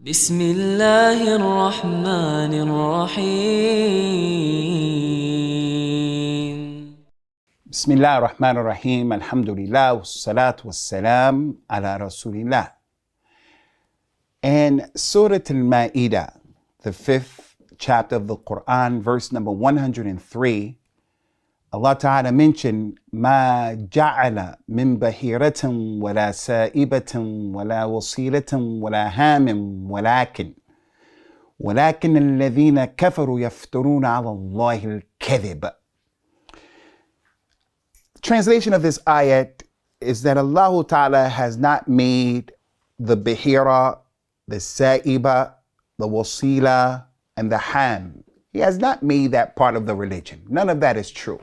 بسم الله الرحمن الرحيم. بسم الله الرحمن الرحيم. Alhamdulillah, wassalatu wassalam ala rasulillah. In Surah Al-Ma'idah, the 5th chapter of the Quran, verse number 103, Allah Ta'ala mentioned, ما جعل من بحيرة ولا سائبة ولا وصيلة ولا هام ولكن الذين كفروا يفترون على الله الكذب. Translation of this ayat is that Allah Ta'ala has not made the Bahira, the Sa'iba, the Wasila, and the Ham. He has not made that part of the religion. None of that is true.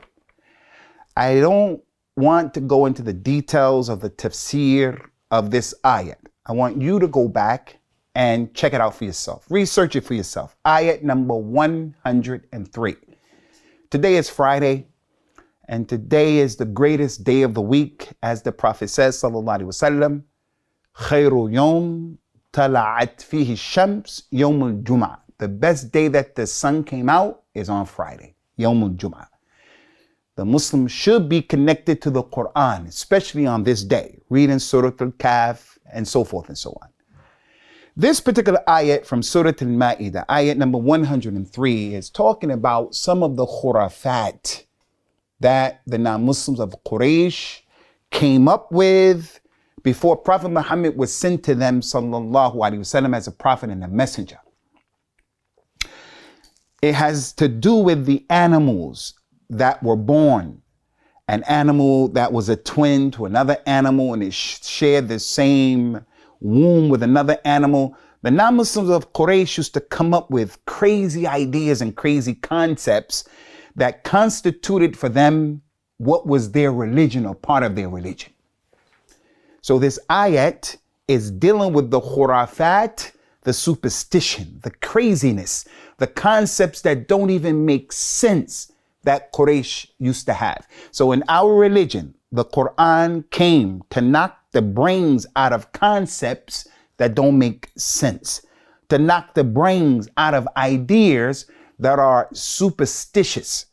I don't want to go into the details of the tafsir of this ayat. I want you to go back and check it out for yourself. Research it for yourself. Ayat number 103. Today is Friday. And today is the greatest day of the week, as the Prophet says, sallallahu alaihi wasallam, khayru yawm tala'at fihi shams yawm al-jum'ah. The best day that the sun came out is on Friday, yawm al-jum'ah. The Muslim should be connected to the Qur'an, especially on this day, reading Surah Al-Kahf and so forth and so on. This particular ayat from Surah Al-Ma'idah, ayat number 103, is talking about some of the khurafat that the non-Muslims of Quraysh came up with before Prophet Muhammad was sent to them, sallallahu alaihi wasallam, as a prophet and a messenger. It has to do with the animals that were born. An animal that was a twin to another animal, and it shared the same womb with another animal. The non-Muslims of Quraysh used to come up with crazy ideas and crazy concepts that constituted for them what was their religion or part of their religion. So this ayat is dealing with the khurafat, the superstition, the craziness, the concepts that don't even make sense that Quraysh used to have. So in our religion, the Quran came to knock the brains out of concepts that don't make sense, to knock the brains out of ideas that are superstitious.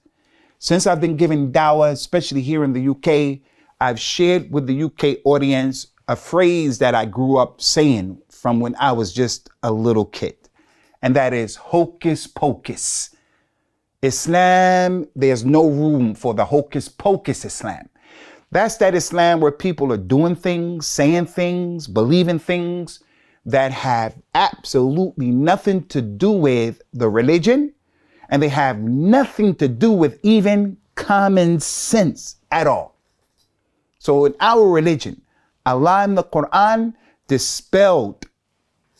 Since I've been giving dawah, especially here in the UK, I've shared with the UK audience a phrase that I grew up saying from when I was just a little kid. And that is hocus pocus. Islam, there's no room for the hocus pocus Islam. That's that Islam where people are doing things, saying things, believing things that have absolutely nothing to do with the religion, and they have nothing to do with even common sense at all. So in our religion, Allah in the Quran dispelled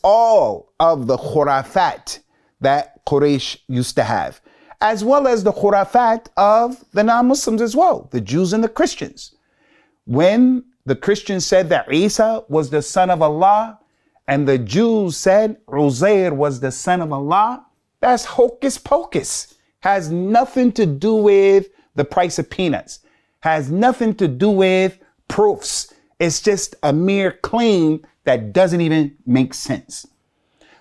all of the khurafat that Quraysh used to have, as well as the khurafat of the non-Muslims as well, the Jews and the Christians. When the Christians said that Isa was the son of Allah, and the Jews said Uzair was the son of Allah, that's hocus pocus. Has nothing to do with the price of peanuts. Has nothing to do with proofs. It's just a mere claim that doesn't even make sense.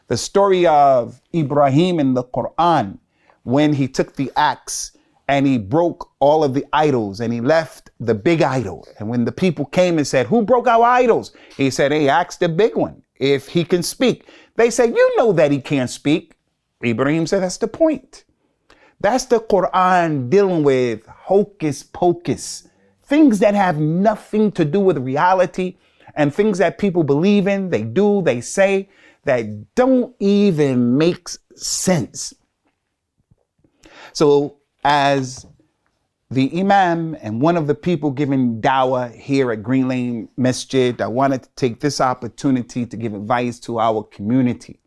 The story of Ibrahim in the Quran, when he took the axe and he broke all of the idols and he left the big idol. And when the people came and said, who broke our idols? He said, hey, ask the big one if he can speak. They said, you know that he can't speak. Ibrahim said, that's the point. That's the Quran dealing with hocus pocus, things that have nothing to do with reality, and things that people believe in, they do, they say, that don't even make sense. So as the Imam and one of the people giving dawah here at Green Lane Masjid, I wanted to take this opportunity to give advice to our community.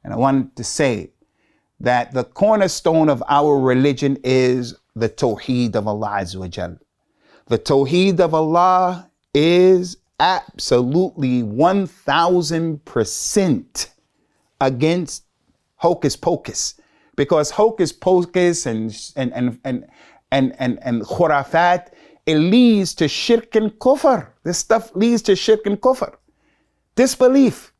And I wanted to say that the cornerstone of our religion is the Tawheed of Allah Azza wa Jal. The Tawheed of Allah is absolutely 1000% against hocus pocus, because hocus pocus and khurafat, it leads to shirk and kufr. This stuff leads to shirk and kufr, disbelief.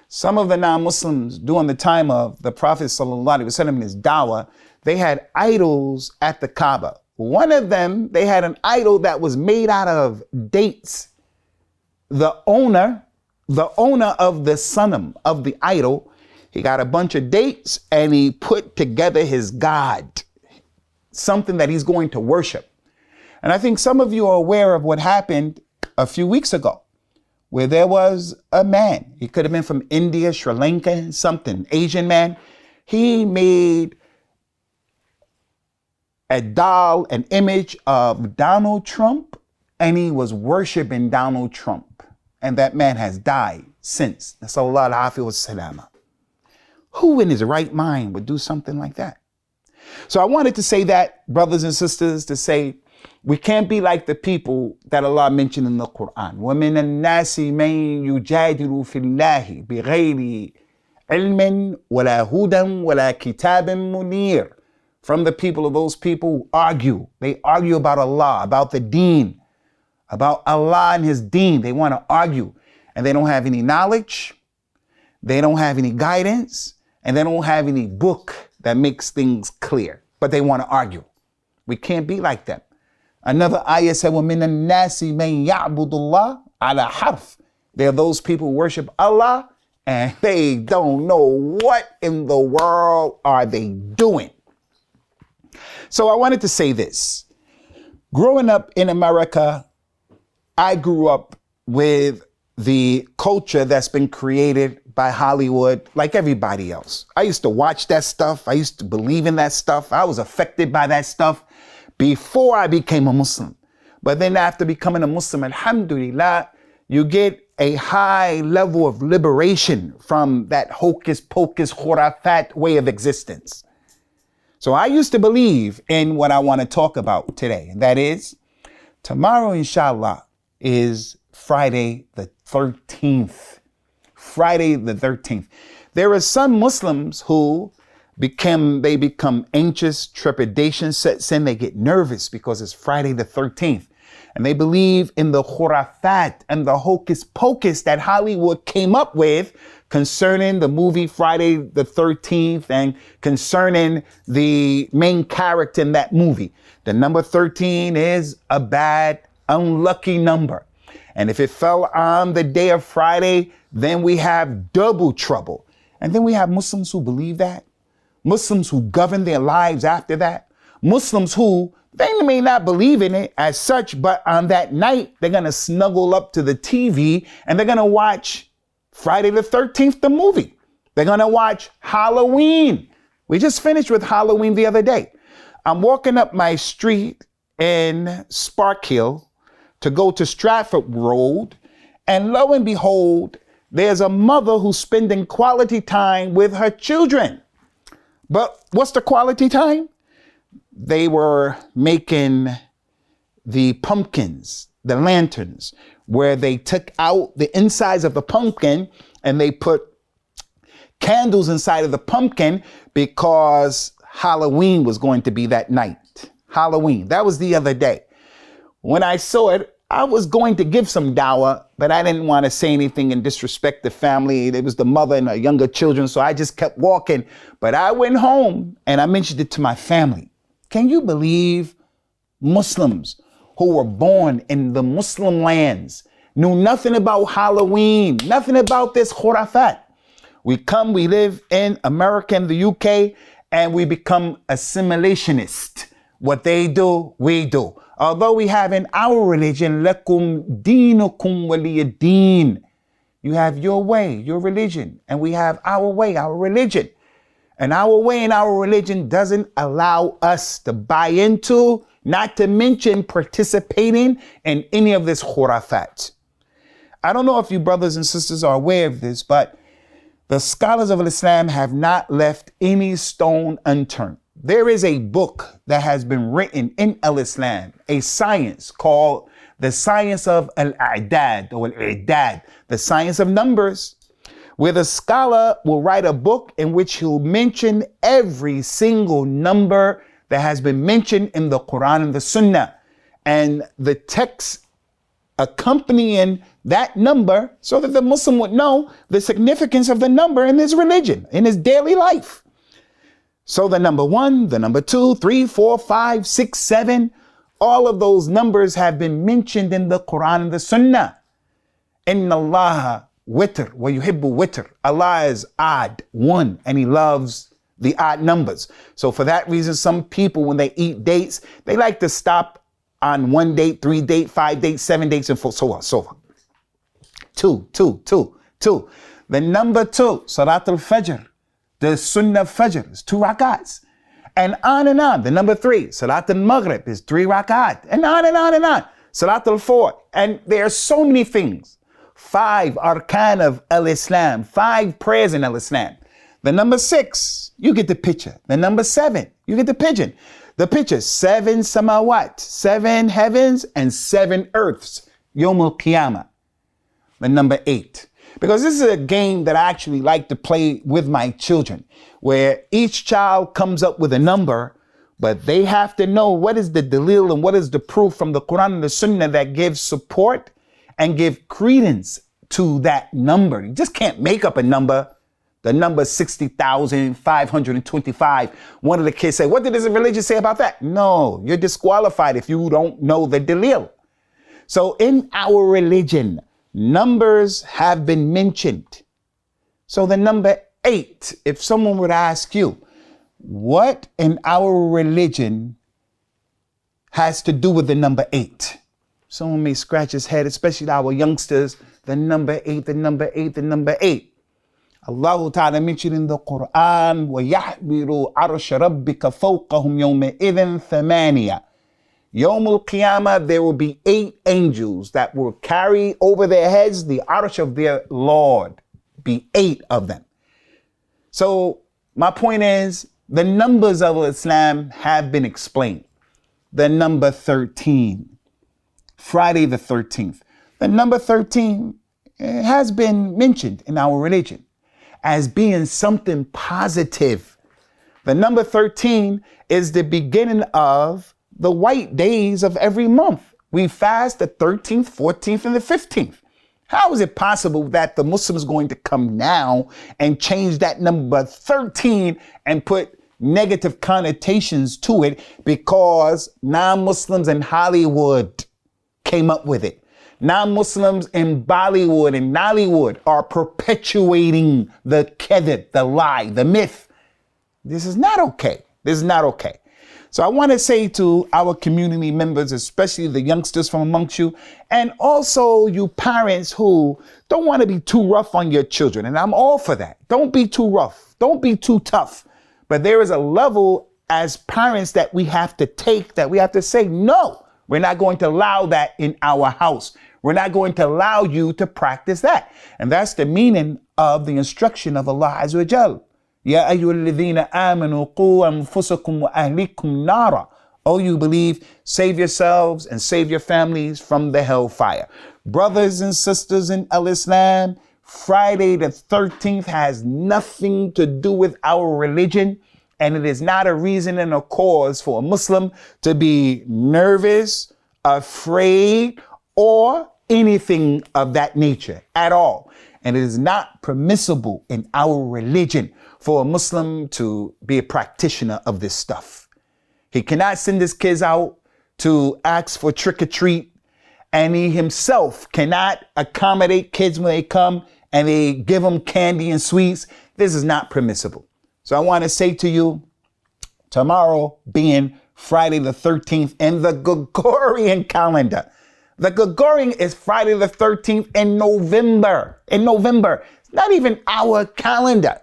Some of the non-Muslims during the time of the Prophet sallallahu alaihi wasallam in his dawah, they had idols at the Kaaba. One of them, they had an idol that was made out of dates. The owner of the sanam, of the idol, he got a bunch of dates and he put together his god, something that he's going to worship. And I think some of you are aware of what happened a few weeks ago, where there was a man, he could have been from India, Sri Lanka, something, Asian man. He made a doll, an image of Donald Trump, and he was worshiping Donald Trump. And that man has died since. Nasallallahu alaihi wasallam. Who in his right mind would do something like that? So I wanted to say that, brothers and sisters, to say we can't be like the people that Allah mentioned in the Quran. وَمِنَ النَّاسِ مَن يُجَادِلُ فِي اللَّهِ بِغَيْرِ عِلْمٍ وَلَا هُدًى وَلَا كِتَابٍ مُنِيرٍ. From the people of those people who argue. They argue about Allah, about the deen, about Allah and his deen. They want to argue. And they don't have any knowledge. They don't have any guidance. And they don't have any book that makes things clear. But they want to argue. We can't be like them. Another ayah said, وَمِنَ النَّاسِ مَن يَعْبُدُ اللَّهَ عَلَى حَرْفٍ. There are those people who worship Allah and they don't know what in the world are they doing. So I wanted to say this. Growing up in America, I grew up with the culture that's been created by Hollywood, like everybody else. I used to watch that stuff. I used to believe in that stuff. I was affected by that stuff before I became a Muslim. But then after becoming a Muslim, alhamdulillah, you get a high level of liberation from that hocus pocus khurafat way of existence. So I used to believe in what I want to talk about today. And that is, tomorrow, inshallah, is Friday the 13th. Friday the 13th. There are some Muslims who become anxious, trepidation sets in, they get nervous because it's Friday the 13th. And they believe in the khurafat and the hocus pocus that Hollywood came up with concerning the movie Friday the 13th and concerning the main character in that movie. The number 13 is a bad, unlucky number. And if it fell on the day of Friday, then we have double trouble. And then we have Muslims who believe that. Muslims who govern their lives after that. Muslims who, they may not believe in it as such, but on that night, they're going to snuggle up to the TV and they're going to watch Friday the 13th, the movie. They're going to watch Halloween. We just finished with Halloween the other day. I'm walking up my street in Spark Hill to go to Stratford Road. And lo and behold, there's a mother who's spending quality time with her children. But what's the quality time? They were making the pumpkins, the lanterns, where they took out the insides of the pumpkin and they put candles inside of the pumpkin because Halloween was going to be that night. Halloween. That was the other day. When I saw it, I was going to give some dawah, but I didn't want to say anything and disrespect the family. It was the mother and her younger children, so I just kept walking. But I went home and I mentioned it to my family. Can you believe Muslims who were born in the Muslim lands knew nothing about Halloween, nothing about this khurafat? We live in America and the UK, and we become assimilationist. What they do, we do. Although we have in our religion, lakum dinukum waliya deen. You have your way, your religion, and we have our way, our religion. And our way and our religion doesn't allow us to buy into, not to mention participating in any of this khurafat. I don't know if you brothers and sisters are aware of this, but the scholars of Islam have not left any stone unturned. There is a book that has been written in Islam, a science called the science of al-i'dad or al-i'dad, the science of numbers, where the scholar will write a book in which he'll mention every single number that has been mentioned in the Quran and the Sunnah. And the text accompanying that number so that the Muslim would know the significance of the number in his religion, in his daily life. So the number 1, the number 2, 3, 4, 5, 6, 7, all of those numbers have been mentioned in the Quran and the Sunnah. Inna Allah witr wa yuhibbu witr. Allah is odd, 1, and he loves the odd numbers. So for that reason, some people, when they eat dates, they like to stop on 1 date, 3 date, 5 dates, 7 dates, and so on, so on. 2. The number 2, Salat al-Fajr, the Sunnah Fajr is 2 rakats. And on. The number 3, Salat al-Maghrib is 3 rakat. And on and on and on. Salat al-Fajr. And there are so many things. 5 arkan of al-Islam, 5 prayers in al-Islam. The number 6, you get the picture. The number 7, you get the pigeon. The picture, 7 samawat, 7 heavens and 7 earths. Yawm al-Qiyamah. The number 8. Because this is a game that I actually like to play with my children, where each child comes up with a number, but they have to know what is the dalil and what is the proof from the Quran and the Sunnah that gives support and give credence to that number. You just can't make up a number. The number 60,525. One of the kids say, what did this religion say about that? No, you're disqualified if you don't know the dalil. So in our religion, numbers have been mentioned. So the number 8, if someone would ask you, what in our religion has to do with the number 8? Someone may scratch his head, especially our youngsters, the number 8, the number 8, the number 8. Allah Ta'ala mentioned in the Quran, وَيَحْمِلُوا عَرْشَ رَبِّكَ فَوْقَهُمْ يَوْمَئِذٍ ثَمَانِيَةً. Yawm al-Qiyamah, there will be 8 angels that will carry over their heads the arsh of their Lord. Be 8 of them. So my point is, the numbers of Islam have been explained. The number 13, Friday the 13th. The number 13 has been mentioned in our religion as being something positive. The number 13 is the beginning of the white days of every month. We fast the 13th, 14th, and the 15th. How is it possible that the Muslims are going to come now and change that number 13 and put negative connotations to it because non-Muslims in Hollywood came up with it? Non-Muslims in Bollywood and Nollywood are perpetuating the kadhib, the lie, the myth. This is not okay. This is not okay. So I want to say to our community members, especially the youngsters from amongst you, and also you parents who don't want to be too rough on your children. And I'm all for that. Don't be too rough. Don't be too tough. But there is a level as parents that we have to take, that we have to say, no, we're not going to allow that in our house. We're not going to allow you to practice that. And that's the meaning of the instruction of Allah Azza wa Jal. Ya ayyuhalladhina amanu qu anfusakum wa ahlikum nara. Oh, you believe, save yourselves and save your families from the hellfire. Brothers and sisters in Al-Islam, Friday the 13th has nothing to do with our religion. And it is not a reason and a cause for a Muslim to be nervous, afraid, or anything of that nature at all. And it is not permissible in our religion for a Muslim to be a practitioner of this stuff. He cannot send his kids out to ask for trick or treat, and he himself cannot accommodate kids when they come and they give them candy and sweets. This is not permissible. So I want to say to you, tomorrow being Friday the 13th in the Gregorian calendar. The Gregorian is Friday the 13th in November. It's not even our calendar.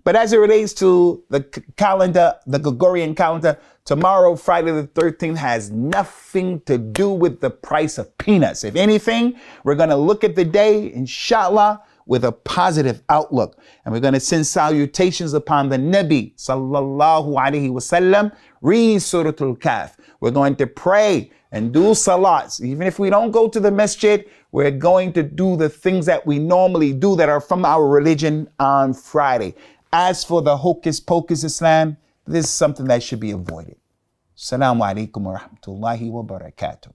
But as it relates to the calendar, the Gregorian calendar, tomorrow, Friday the 13th, has nothing to do with the price of peanuts. If anything, we're going to look at the day, inshallah, with a positive outlook. And we're going to send salutations upon the Nabi, sallallahu alaihi wasallam. Read Surah Al-Kahf. We're going to pray and do salats. Even if we don't go to the masjid, we're going to do the things that we normally do that are from our religion on Friday. As for the hocus pocus Islam, this is something that should be avoided. Assalamu alaikum wa rahmatullahi wa barakatuh.